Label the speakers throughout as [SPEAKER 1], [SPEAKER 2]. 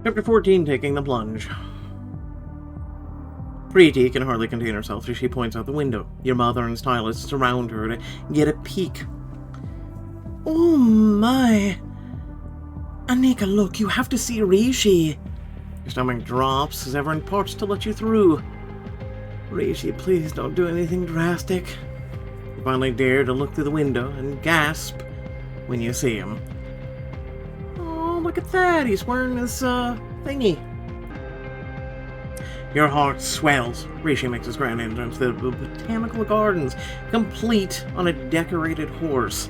[SPEAKER 1] Chapter 14, Taking the Plunge. Preeti can hardly contain herself as she points out the window. Your mother and stylists surround her to get a peek.
[SPEAKER 2] Oh my! Anika, look, you have to see Rishi.
[SPEAKER 1] Your stomach drops as Everin parts to let you through.
[SPEAKER 2] Rishi, please don't do anything drastic.
[SPEAKER 1] You finally dare to look through the window and gasp when you see him. Oh, look at that! He's wearing this, thingy. Your heart swells. Rishi makes his grand entrance to the botanical gardens, complete on a decorated horse.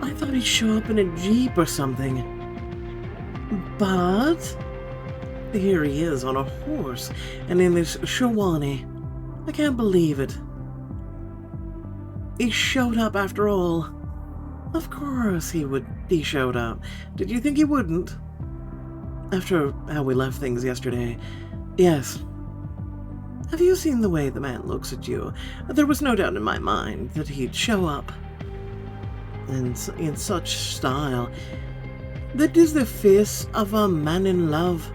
[SPEAKER 2] I thought he'd show up in a jeep or something. But here he is on a horse, and in this Shawani. I can't believe it. He showed up after all. Of course he showed up. Did you think he wouldn't? After how we left things yesterday, yes. Have you seen the way the man looks at you? There was no doubt in my mind that he'd show up. And in such style. That is the face of a man in love.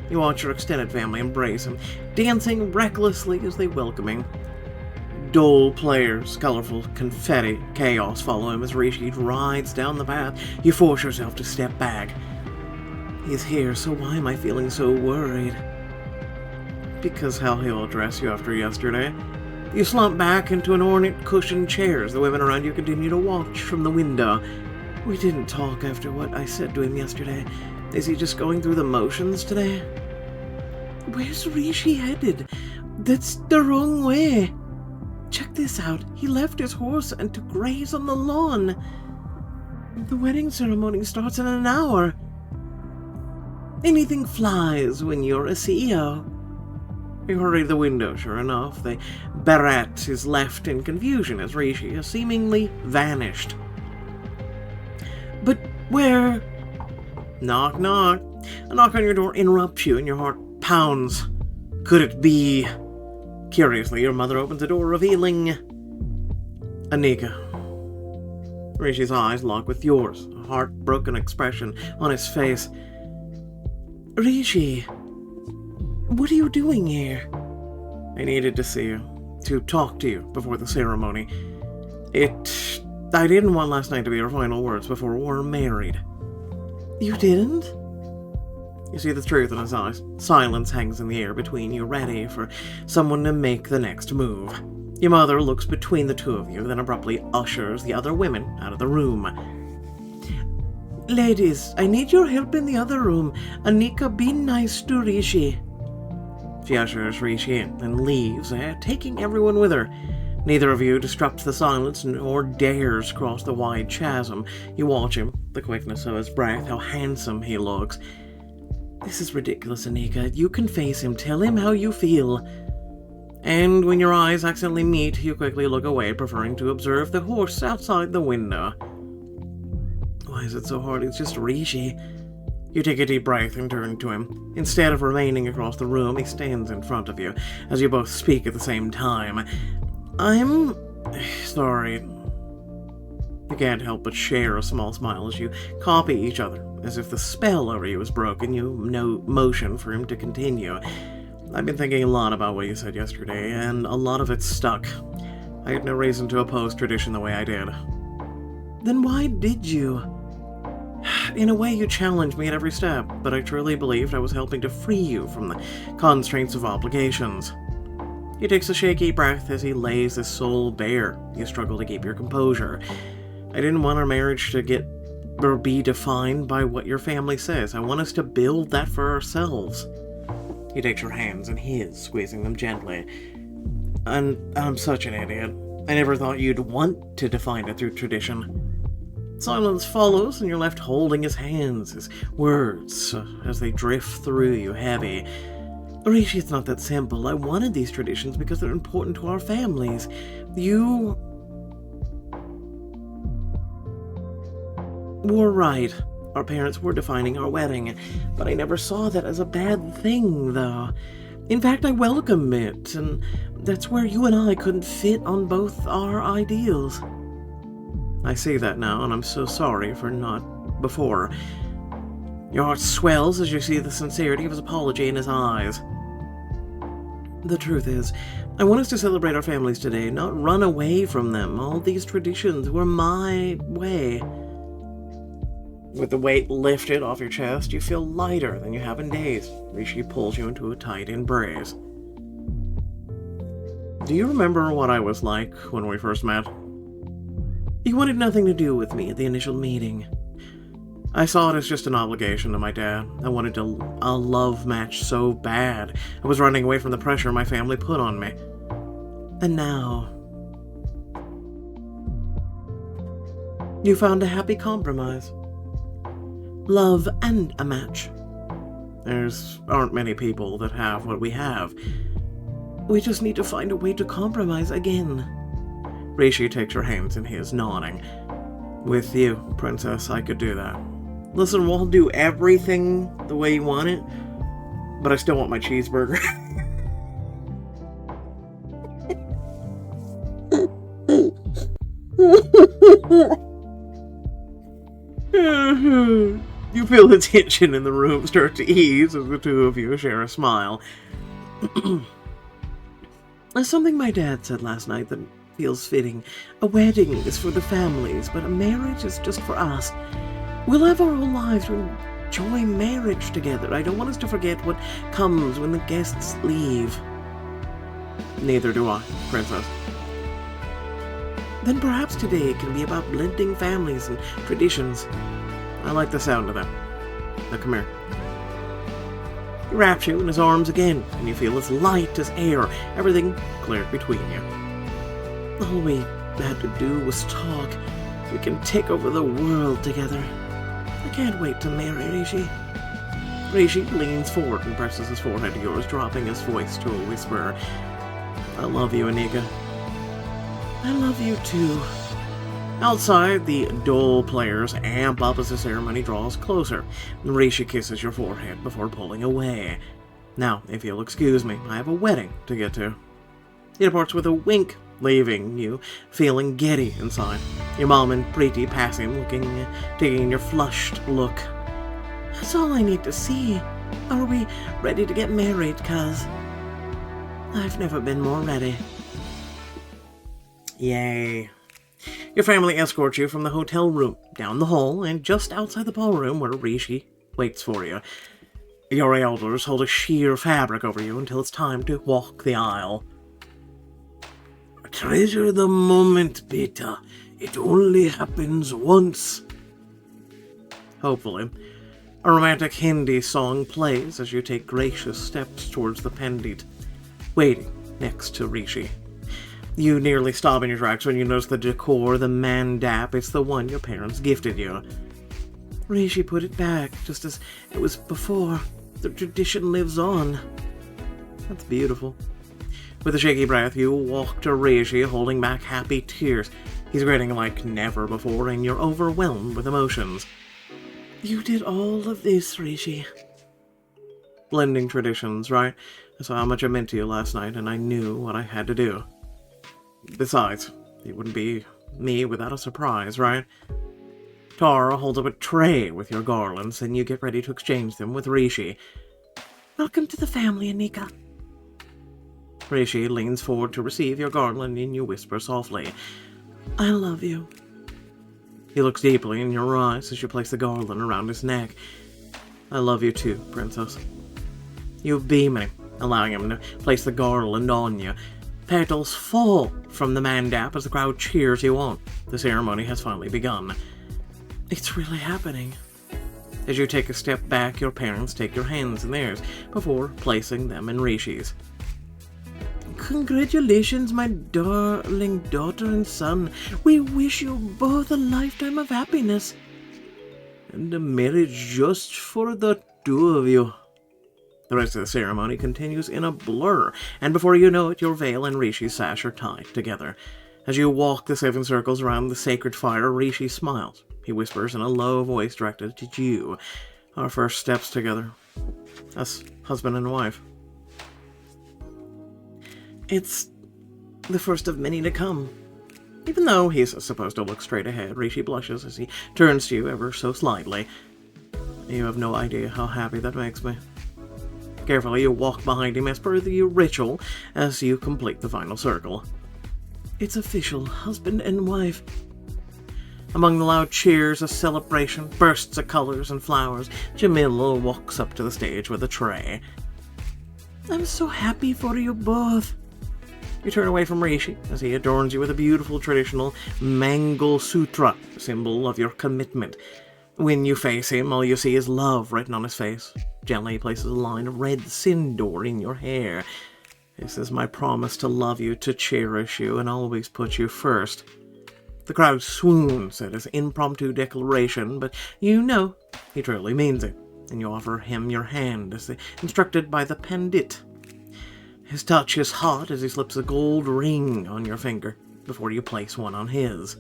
[SPEAKER 1] You watch your extended family embrace him, dancing recklessly as they welcome him. Dole players, colorful confetti, chaos follow him as Rishi rides down the path. You force yourself to step back.
[SPEAKER 2] He's here, so why am I feeling so worried?
[SPEAKER 1] Because how he'll address you after yesterday. You slump back into an ornate cushioned chair as the women around you continue to watch from the window.
[SPEAKER 2] We didn't talk after what I said to him yesterday. Is he just going through the motions today? Where's Rishi headed? That's the wrong way. Check this out. He left his horse and to graze on the lawn. The wedding ceremony starts in an hour. Anything flies when you're a CEO.
[SPEAKER 1] You hurry to the window, sure enough. The Barrette is left in confusion as Rishi has seemingly vanished.
[SPEAKER 2] But where?
[SPEAKER 1] Knock, knock. A knock on your door interrupts you and your heart pounds. Could it be? Curiously, your mother opens the door, revealing Anika. Rishi's eyes lock with yours, a heartbroken expression on his face.
[SPEAKER 2] Rishi, what are you doing here?
[SPEAKER 1] I needed to see you, to talk to you before the ceremony. I didn't want last night to be our final words before we're married.
[SPEAKER 2] You didn't?
[SPEAKER 1] You see the truth in his eyes. Silence hangs in the air between you, ready for someone to make the next move. Your mother looks between the two of you, then abruptly ushers the other women out of the room.
[SPEAKER 2] Ladies, I need your help in the other room. Anika, be nice to Rishi.
[SPEAKER 1] She ushers Rishi in and leaves, taking everyone with her. Neither of you disrupts the silence nor dares cross the wide chasm. You watch him, the quickness of his breath, how handsome he looks.
[SPEAKER 2] This is ridiculous, Anika. You can face him. Tell him how you feel.
[SPEAKER 1] And when your eyes accidentally meet, you quickly look away, preferring to observe the horse outside the window.
[SPEAKER 2] Why is it so hard? It's just Rishi.
[SPEAKER 1] You take a deep breath and turn to him. Instead of remaining across the room, he stands in front of you, as you both speak at the same time. I'm sorry. You can't help but share a small smile as you copy each other, as if the spell over you is broken. You motion for him to continue. I've been thinking a lot about what you said yesterday, and a lot of it stuck. I had no reason to oppose tradition the way I did.
[SPEAKER 2] Then why did you?
[SPEAKER 1] In a way, you challenged me at every step, but I truly believed I was helping to free you from the constraints of obligations. He takes a shaky breath as he lays his soul bare. You struggle to keep your composure. I didn't want our marriage to be defined by what your family says. I want us to build that for ourselves. He takes your hands in his, squeezing them gently. And I'm such an idiot. I never thought you'd want to define it through tradition. Silence follows, and you're left holding his hands, his words, as they drift through you heavy.
[SPEAKER 2] Rishi, it's not that simple. I wanted these traditions because they're important to our families. You were right. Our parents were defining our wedding, but I never saw that as a bad thing, though. In fact, I welcome it, and that's where you and I couldn't fit on both our ideals.
[SPEAKER 1] I see that now, and I'm so sorry for not before. Your heart swells as you see the sincerity of his apology in his eyes.
[SPEAKER 2] The truth is, I want us to celebrate our families today, not run away from them. All these traditions were my way.
[SPEAKER 1] With the weight lifted off your chest, you feel lighter than you have in days. Rishi pulls you into a tight embrace. Do you remember what I was like when we first met?
[SPEAKER 2] You wanted nothing to do with me at the initial meeting.
[SPEAKER 1] I saw it as just an obligation to my dad. I wanted a love match so bad. I was running away from the pressure my family put on me.
[SPEAKER 2] And now, you found a happy compromise. Love and a match.
[SPEAKER 1] Aren't many people that have what we have.
[SPEAKER 2] We just need to find a way to compromise again.
[SPEAKER 1] Rishi takes your hands in his, nodding. With you, princess, I could do that. Listen, we'll do everything the way you want it, but I still want my cheeseburger. You feel the tension in the room start to ease as the two of you share a smile.
[SPEAKER 2] Something my dad said last night that feels fitting. A wedding is for the families, but a marriage is just for us. We'll have our whole lives to enjoy marriage together. I don't want us to forget what comes when the guests leave.
[SPEAKER 1] Neither do I, princess.
[SPEAKER 2] Then perhaps today can be about blending families and traditions.
[SPEAKER 1] I like the sound of that. Now come here. He wraps you in his arms again, and you feel as light as air. Everything cleared between you.
[SPEAKER 2] All we had to do was talk. We can take over the world together. I can't wait to marry Rishi.
[SPEAKER 1] Rishi leans forward and presses his forehead to yours, dropping his voice to a whisper. I love you, Anika.
[SPEAKER 2] I love you too.
[SPEAKER 1] Outside, the dole players amp up as the ceremony draws closer. Rishi kisses your forehead before pulling away. Now, if you'll excuse me, I have a wedding to get to. He departs with a wink, leaving you feeling giddy inside. Your mom and Preeti pass him, taking your flushed look.
[SPEAKER 2] That's all I need to see. Are we ready to get married, cuz? I've never been more ready.
[SPEAKER 1] Yay. Your family escorts you from the hotel room, down the hall, and just outside the ballroom where Rishi waits for you. Your elders hold a sheer fabric over you until it's time to walk the aisle.
[SPEAKER 3] Treasure the moment, Peter. It only happens once.
[SPEAKER 1] Hopefully. A romantic Hindi song plays as you take gracious steps towards the pendant, waiting next to Rishi. You nearly stop in your tracks when you notice the decor, the mandap. It's the one your parents gifted you.
[SPEAKER 2] Rishi put it back, just as it was before. The tradition lives on.
[SPEAKER 1] That's beautiful. With a shaky breath, you walk to Rishi, holding back happy tears. He's grinning like never before, and you're overwhelmed with emotions.
[SPEAKER 2] You did all of this, Rishi.
[SPEAKER 1] Blending traditions, right? I saw how much it meant to you last night, and I knew what I had to do. Besides, it wouldn't be me without a surprise, right? Tara holds up a tray with your garlands, and you get ready to exchange them with Rishi.
[SPEAKER 2] Welcome to the family, Anika.
[SPEAKER 1] Rishi leans forward to receive your garland, and you whisper softly,
[SPEAKER 2] I love you.
[SPEAKER 1] He looks deeply in your eyes as you place the garland around his neck. I love you too, princess. You beam at him, allowing him to place the garland on you. Petals fall from the mandap as the crowd cheers you on. The ceremony has finally begun.
[SPEAKER 2] It's really happening.
[SPEAKER 1] As you take a step back, your parents take your hands in theirs before placing them in Rishi's.
[SPEAKER 2] Congratulations, my darling daughter and son. We wish you both a lifetime of happiness.
[SPEAKER 3] And a marriage just for the two of you.
[SPEAKER 1] The rest of the ceremony continues in a blur, and before you know it, your veil and Rishi's sash are tied together. As you walk the 7 circles around the sacred fire, Rishi smiles. He whispers in a low voice directed at you. Our first steps together. Us, husband and wife.
[SPEAKER 2] It's the first of many to come.
[SPEAKER 1] Even though he's supposed to look straight ahead, Rishi blushes as he turns to you ever so slightly. You have no idea how happy that makes me. Carefully, you walk behind him as per your ritual as you complete the final circle.
[SPEAKER 2] It's official, husband and wife.
[SPEAKER 1] Among the loud cheers of celebration, bursts of colors and flowers, Jamila walks up to the stage with a tray.
[SPEAKER 2] I'm so happy for you both.
[SPEAKER 1] You turn away from Rishi as he adorns you with a beautiful traditional Mangal Sutra, symbol of your commitment. When you face him, all you see is love written on his face. Gently he places a line of red sindoor in your hair. This is my promise to love you, to cherish you, and always put you first. The crowd swoons at his impromptu declaration, but you know he truly means it, and you offer him your hand as instructed by the Pandit. His touch is hot as he slips a gold ring on your finger before you place one on his.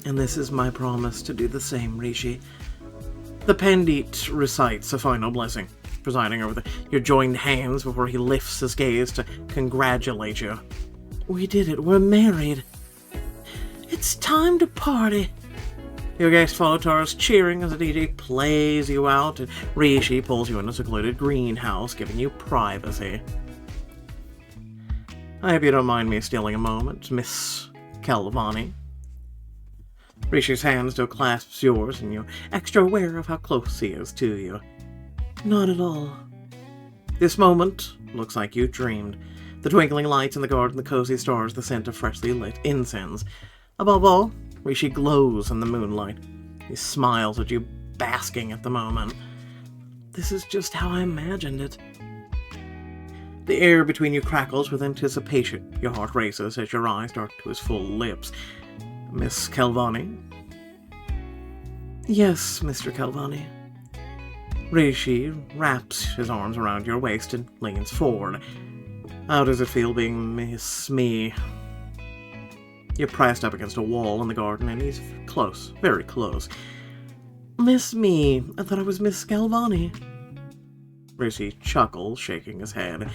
[SPEAKER 2] And this is my promise to do the same, Rishi.
[SPEAKER 1] The Pandit recites a final blessing, presiding over your joined hands before he lifts his gaze to congratulate you.
[SPEAKER 2] We did it. We're married. It's time to party.
[SPEAKER 1] Your guest Folotars cheering as the DJ plays you out, and Rishi pulls you in a secluded greenhouse, giving you privacy. I hope you don't mind me stealing a moment, Miss Calvani. Rishi's hand still clasps yours, and you're extra aware of how close he is to you.
[SPEAKER 2] Not at all.
[SPEAKER 1] This moment looks like you dreamed. The twinkling lights in the garden, the cozy stars, the scent of freshly lit incense. Above all, Rishi glows in the moonlight. He smiles at you, basking at the moment.
[SPEAKER 2] This is just how I imagined it.
[SPEAKER 1] The air between you crackles with anticipation. Your heart races as your eyes dart to his full lips. Miss Calvani?
[SPEAKER 2] Yes, Mr. Calvani.
[SPEAKER 1] Rishi wraps his arms around your waist and leans forward. How does it feel being Miss Me? You're pressed up against a wall in the garden, and he's close, very close.
[SPEAKER 2] Miss Me? I thought I was Miss Calvani.
[SPEAKER 1] Rishi chuckles, shaking his head.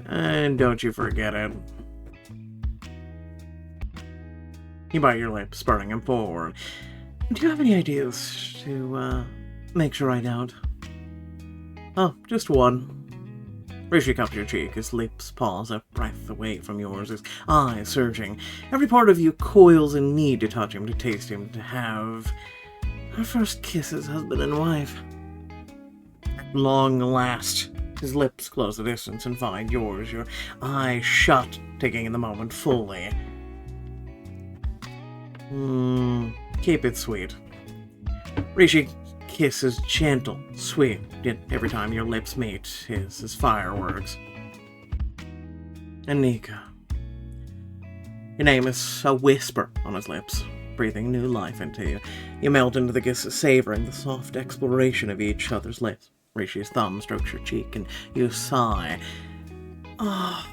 [SPEAKER 1] And don't you forget it. You bite your lip, spurring him forward.
[SPEAKER 2] Do you have any ideas to, make sure I don't?
[SPEAKER 1] Oh, just one. Rishi cups your cheek, his lips pause a breath away from yours, his eyes surging. Every part of you coils in need to touch him, to taste him, to have
[SPEAKER 2] our first kiss as husband and wife.
[SPEAKER 1] At long last, his lips close the distance and find yours, your eyes shut, taking in the moment fully. Keep it sweet. Rishi kisses gentle, sweet, yet every time your lips meet, his is fireworks. Anika. Your name is a whisper on his lips, breathing new life into you. You melt into the kiss, savoring the soft exploration of each other's lips. Rishi's thumb strokes your cheek, and you sigh. Ah.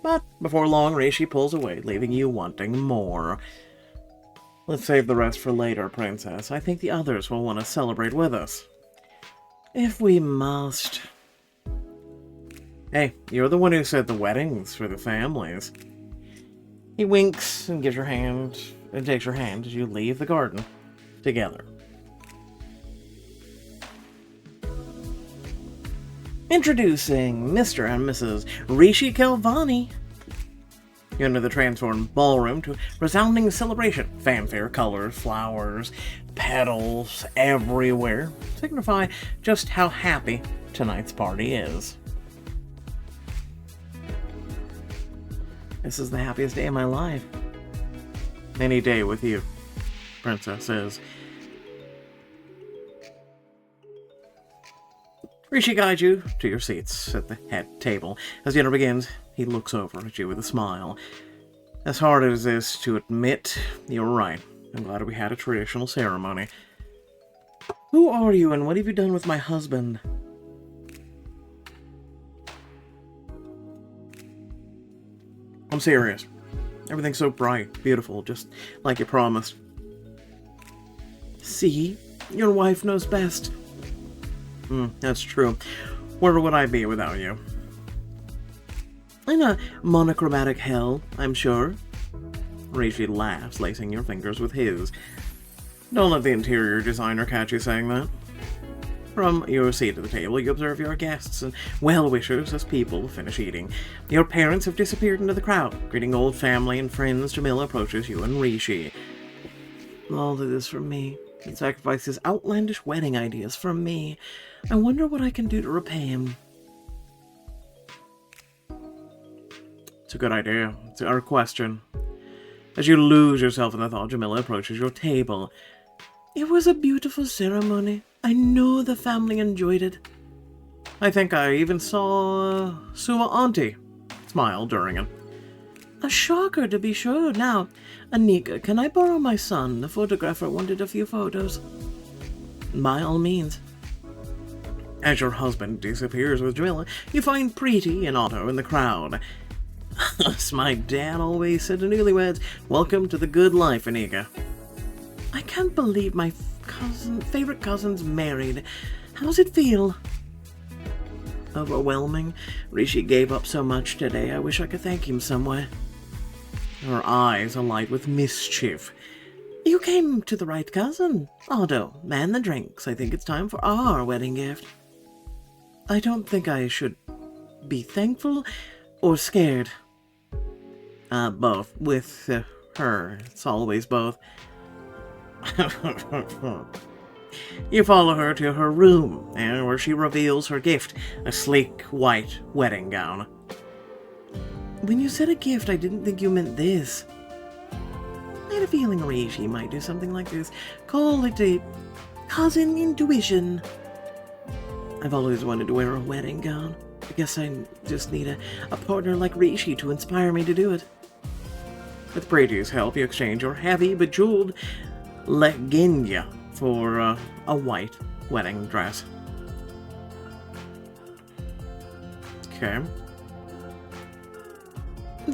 [SPEAKER 1] But before long, Rishi pulls away, leaving you wanting more. Let's save the rest for later, Princess. I think the others will want to celebrate with us.
[SPEAKER 2] If we must.
[SPEAKER 1] Hey, you're the one who said the weddings for the families. He winks and takes your hand as you leave the garden together. Introducing Mr. and Mrs. Rishi Calvani. You enter the transformed ballroom to a resounding celebration. Fanfare, colors, flowers, petals everywhere signify just how happy tonight's party is.
[SPEAKER 2] This is the happiest day of my life.
[SPEAKER 1] Any day with you, Princess says. Rishi guides you to your seats at the head table. As dinner begins, he looks over at you with a smile. As hard as it is to admit, you're right. I'm glad we had a traditional ceremony.
[SPEAKER 2] Who are you, and what have you done with my husband?
[SPEAKER 1] I'm serious. Everything's so bright, beautiful, just like you promised.
[SPEAKER 2] See? Your wife knows best.
[SPEAKER 1] That's true. Where would I be without you?
[SPEAKER 2] In a monochromatic hell, I'm sure.
[SPEAKER 1] Rishi laughs, lacing your fingers with his. Don't let the interior designer catch you saying that. From your seat at the table, you observe your guests and well-wishers as people finish eating. Your parents have disappeared into the crowd. Greeting old family and friends, Jamila approaches you and Rishi.
[SPEAKER 2] All of this from me. He sacrifices outlandish wedding ideas from me. I wonder what I can do to repay him.
[SPEAKER 1] It's a good idea. It's our question. As you lose yourself in the thought, Jamila approaches your table.
[SPEAKER 2] It was a beautiful ceremony. I know the family enjoyed it.
[SPEAKER 1] I think I even saw Sua Auntie smile during it.
[SPEAKER 2] A shocker, to be sure. Now, Anika, can I borrow my son? The photographer wanted a few photos. By all means.
[SPEAKER 1] As your husband disappears with Jamila, you find Preeti and Otto in the crowd. As my dad always said to newlyweds, welcome to the good life, Anika.
[SPEAKER 2] I can't believe my favorite cousin's married. How's it feel? Overwhelming. Rishi gave up so much today. I wish I could thank him some way.
[SPEAKER 1] Her eyes alight with mischief.
[SPEAKER 2] You came to the right cousin. Otto, man the drinks. I think it's time for our wedding gift. I don't think I should be thankful or scared.
[SPEAKER 1] Both. With her. It's always both. You follow her to her room, where she reveals her gift, a sleek white wedding gown.
[SPEAKER 2] When you said a gift, I didn't think you meant this. I had a feeling Rishi might do something like this. Call it a cousin intuition. I've always wanted to wear a wedding gown. I guess I just need a partner like Rishi to inspire me to do it.
[SPEAKER 1] With Preeti's help, you exchange your heavy, bejeweled leggings for a white wedding dress. Okay.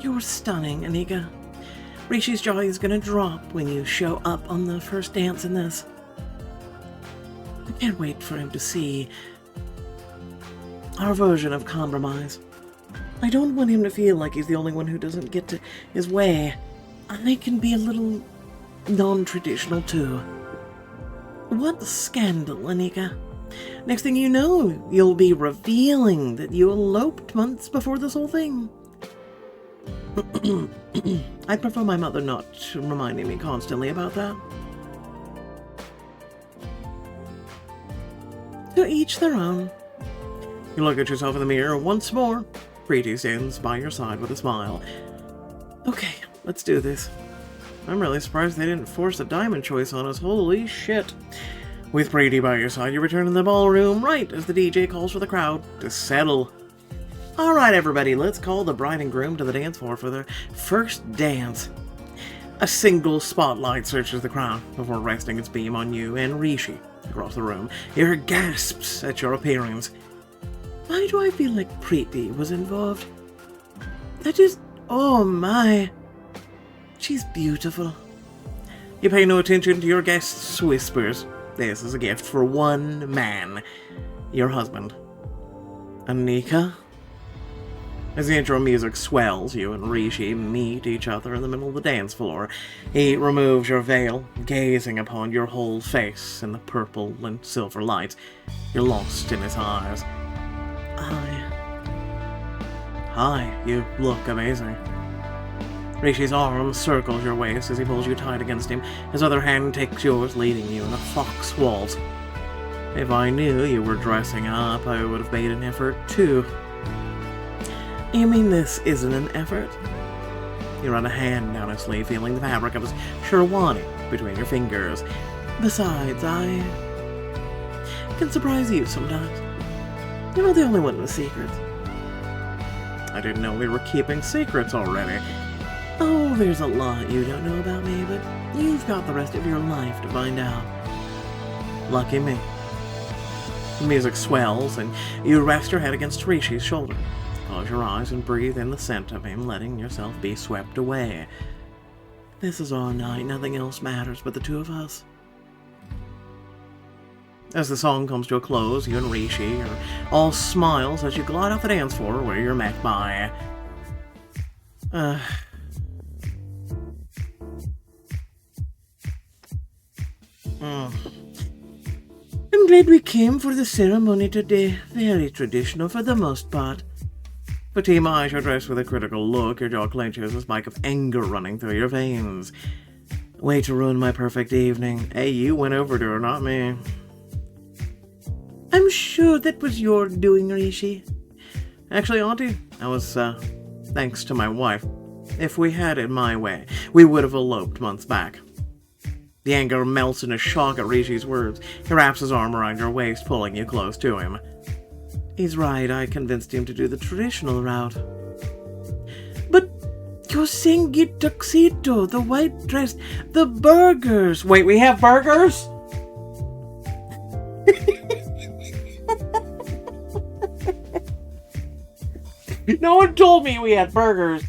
[SPEAKER 2] You're stunning, Anika. Rishi's jaw is gonna drop when you show up on the first dance in this. I can't wait for him to see our version of compromise. I don't want him to feel like he's the only one who doesn't get to his way. I can be a little non-traditional too. What scandal, Anika? Next thing you know, you'll be revealing that you eloped months before this whole thing. I'd prefer my mother not reminding me constantly about that. To each their own.
[SPEAKER 1] You look at yourself in the mirror once more. Preeti stands by your side with a smile.
[SPEAKER 2] Okay, let's do this.
[SPEAKER 1] I'm really surprised they didn't force a diamond choice on us. Holy shit. With Preeti by your side, you return to the ballroom right as the DJ calls for the crowd to settle.
[SPEAKER 2] Alright everybody, let's call the bride and groom to the dance floor for their first dance.
[SPEAKER 1] A single spotlight searches the crowd before resting its beam on you and Rishi across the room. You hear gasps at your appearance.
[SPEAKER 2] Why do I feel like Preeti was involved? That is... oh my... she's beautiful.
[SPEAKER 1] You pay no attention to your guest's whispers. This is a gift for one man. Your husband. Anika? As the intro music swells, you and Rishi meet each other in the middle of the dance floor. He removes your veil, gazing upon your whole face in the purple and silver lights. You're lost in his eyes. Hi, you look amazing. Rishi's arm circles your waist as he pulls you tight against him. His other hand takes yours, leading you in a fox waltz. If I knew you were dressing up, I would have made an effort too.
[SPEAKER 2] You mean this isn't an effort?
[SPEAKER 1] You run a hand down his sleeve, feeling the fabric of his sherwani between your fingers.
[SPEAKER 2] Besides, I can surprise you sometimes. You're not the only one with secrets.
[SPEAKER 1] I didn't know we were keeping secrets already.
[SPEAKER 2] Oh, there's a lot you don't know about me, but you've got the rest of your life to find out.
[SPEAKER 1] Lucky me. The music swells, and you rest your head against Rishi's shoulder. Close your eyes and breathe in the scent of him, letting yourself be swept away.
[SPEAKER 2] This is our night. Nothing else matters but the two of us.
[SPEAKER 1] As the song comes to a close, you and Rishi are all smiles as you glide off the dance floor where you're met by...
[SPEAKER 2] I'm glad we came for the ceremony today. Very traditional for the most part.
[SPEAKER 1] Fatima eyes your dress with a critical look. Your jaw clenches, a spike of anger running through your veins. Way to ruin my perfect evening. Hey, you went over to her, not me.
[SPEAKER 2] I'm sure that was your doing, Rishi.
[SPEAKER 1] Actually, Auntie, that was, thanks to my wife. If we had it my way, we would have eloped months back. The anger melts in a shock at Rishi's words. He wraps his arm around your waist, pulling you close to him.
[SPEAKER 2] He's right, I convinced him to do the traditional route. But you're saying the tuxedo, the white dress, the burgers.
[SPEAKER 1] Wait, we have burgers? No one told me we had burgers.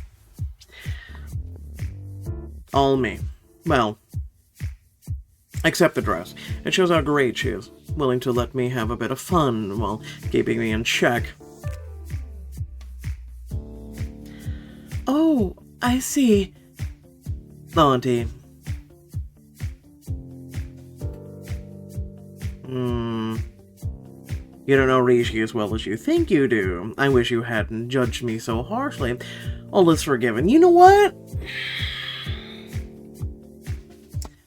[SPEAKER 1] All me. Well, except the dress. It shows how great she is, willing to let me have a bit of fun while keeping me in check.
[SPEAKER 2] Oh, I see.
[SPEAKER 1] Auntie. You don't know Rishi as well as you think you do. I wish you hadn't judged me so harshly. All is forgiven. You know what?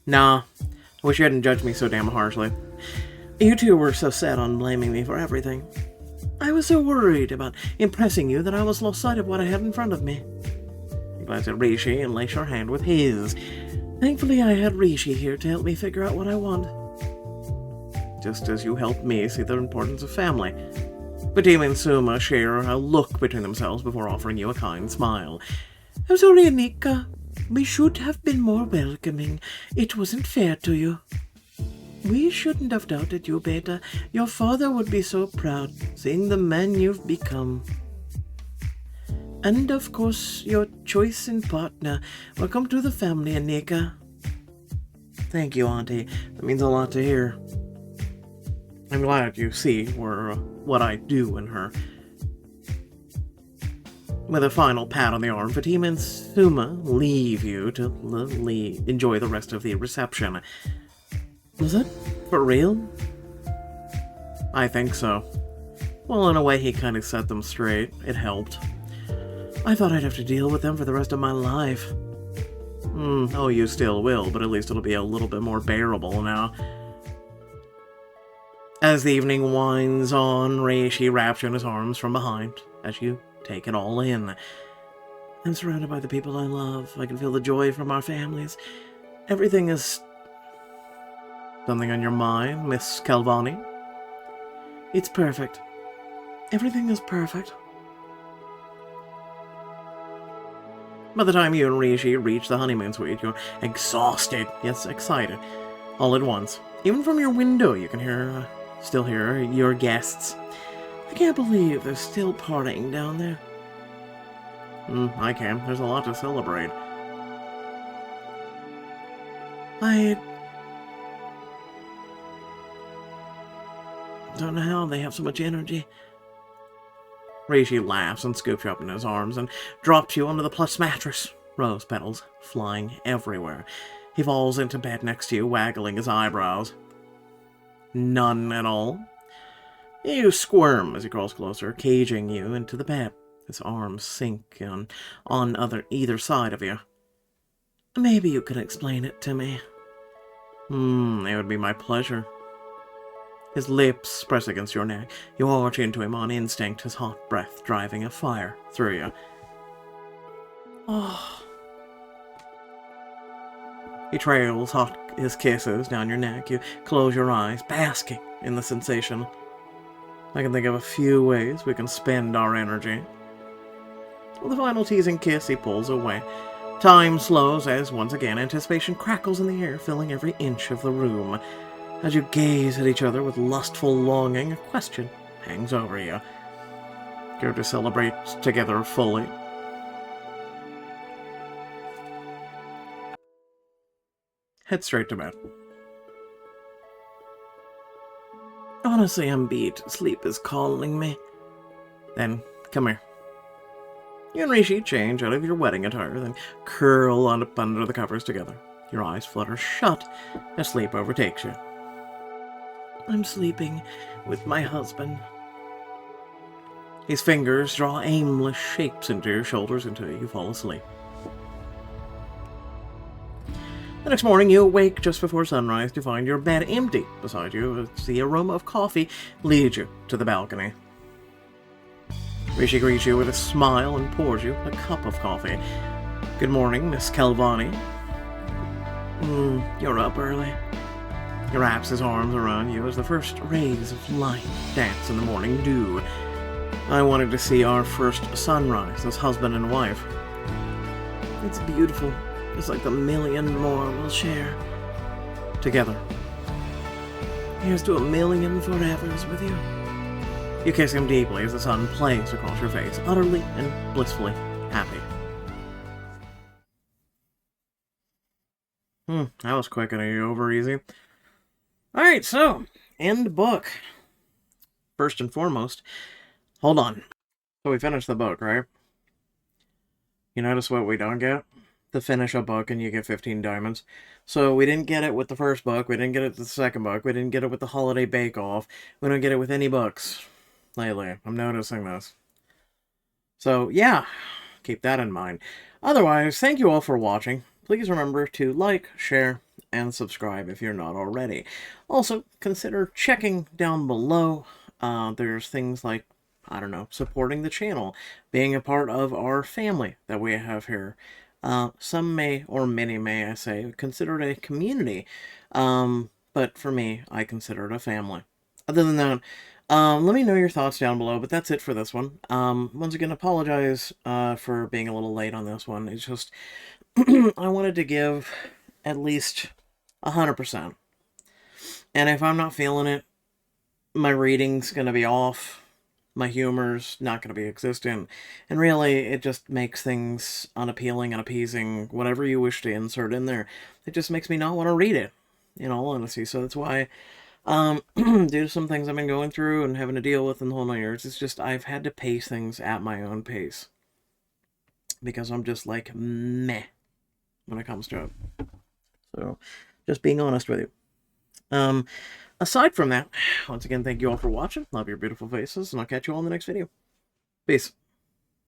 [SPEAKER 1] Nah. I wish you hadn't judged me so damn harshly. You two were so set on blaming me for everything.
[SPEAKER 2] I was so worried about impressing you that I almost lost sight of what I had in front of me.
[SPEAKER 1] You glance at Rishi and lace your hand with his.
[SPEAKER 2] Thankfully, I had Rishi here to help me figure out what I want.
[SPEAKER 1] Just as you helped me see the importance of family. Fatima and Suma share a look between themselves before offering you a kind smile.
[SPEAKER 2] I'm sorry, Anika. We should have been more welcoming. It wasn't fair to you. We shouldn't have doubted you, Beta. Your father would be so proud, seeing the man you've become. And, of course, your choice in partner. Welcome to the family, Anika.
[SPEAKER 1] Thank you, Auntie. That means a lot to hear. I'm glad you see what I do in her. With a final pat on the arm, Fatima and Suma leave you to enjoy the rest of the reception.
[SPEAKER 2] Was that for real?
[SPEAKER 1] I think so. Well, in a way, he kind of set them straight. It helped.
[SPEAKER 2] I thought I'd have to deal with them for the rest of my life.
[SPEAKER 1] Oh, you still will, but at least it'll be a little bit more bearable now. As the evening winds on, Rishi wraps you in his arms from behind as you take it all in.
[SPEAKER 2] I'm surrounded by the people I love. I can feel the joy from our families. Everything is...
[SPEAKER 1] Something on your mind, Miss Calvani?
[SPEAKER 2] It's perfect. Everything is perfect.
[SPEAKER 1] By the time you and Rishi reach the honeymoon suite, you're exhausted, yes, excited, all at once. Even from your window, you can still hear your guests.
[SPEAKER 2] I can't believe they're still partying down there.
[SPEAKER 1] I can. There's a lot to celebrate.
[SPEAKER 2] I don't know how they have so much energy.
[SPEAKER 1] Rishi laughs and scoops you up in his arms and drops you onto the plush mattress, rose petals flying everywhere. He falls into bed next to you, waggling his eyebrows. None at all. You squirm as he crawls closer, caging you into the bed. His arms sink on either side of you.
[SPEAKER 2] Maybe you can explain it to me.
[SPEAKER 1] It would be my pleasure. His lips press against your neck. You arch into him on instinct, his hot breath driving a fire through you.
[SPEAKER 2] Oh.
[SPEAKER 1] He trails his kisses down your neck. You close your eyes, basking in the sensation. I can think of a few ways we can spend our energy. With the final teasing kiss, he pulls away. Time slows as, once again, anticipation crackles in the air, filling every inch of the room. As you gaze at each other with lustful longing, a question hangs over you. Care to celebrate together fully? Head straight to bed.
[SPEAKER 2] Honestly, I'm beat. Sleep is calling me.
[SPEAKER 1] Then, come here. You and Rishi change out of your wedding attire, then curl up under the covers together. Your eyes flutter shut as sleep overtakes you.
[SPEAKER 2] I'm sleeping with my husband.
[SPEAKER 1] His fingers draw aimless shapes into your shoulders until you fall asleep. The next morning, you awake just before sunrise to find your bed empty. Beside you, as the aroma of coffee leads you to the balcony. Rishi greets you with a smile and pours you a cup of coffee. Good morning, Miss Calvani.
[SPEAKER 2] You're up early.
[SPEAKER 1] He wraps his arms around you as the first rays of light dance in the morning dew. I wanted to see our first sunrise as husband and wife.
[SPEAKER 2] It's beautiful. It's like a million more we'll share.
[SPEAKER 1] Together.
[SPEAKER 2] Here's to a million forevers with you.
[SPEAKER 1] You kiss him deeply as the sun plays across your face, utterly and blissfully happy. That was quick and over easy. Alright, so, end book. First and foremost, hold on. So we finished the book, right? You notice what we don't get? To finish a book and you get 15 diamonds. So we didn't get it with the first book, we didn't get it with the second book, we didn't get it with the Holiday Bake Off, we don't get it with any books lately. I'm noticing this. So yeah, keep that in mind. Otherwise, thank you all for watching. Please remember to like, share, and subscribe if you're not already. Also, consider checking down below. There's things like, I don't know, supporting the channel, being a part of our family that we have here. Some may, or many may I say, consider it a community. But for me, I consider it a family. Other than that, let me know your thoughts down below, but that's it for this one. Once again, apologize for being a little late on this one. It's just, I wanted to give at least 100%. And if I'm not feeling it, my reading's going to be off, my humor's not going to be existent, and really, it just makes things unappealing, unappeasing, whatever you wish to insert in there. It just makes me not want to read it, in all honesty. So that's why, due to some things I've been going through and having to deal with in the whole 9 years, it's just, I've had to pace things at my own pace. Because I'm just like, meh, when it comes to it. So, just being honest with you. Aside from that, once again, thank you all for watching. Love your beautiful faces, and I'll catch you all in the next video. Peace.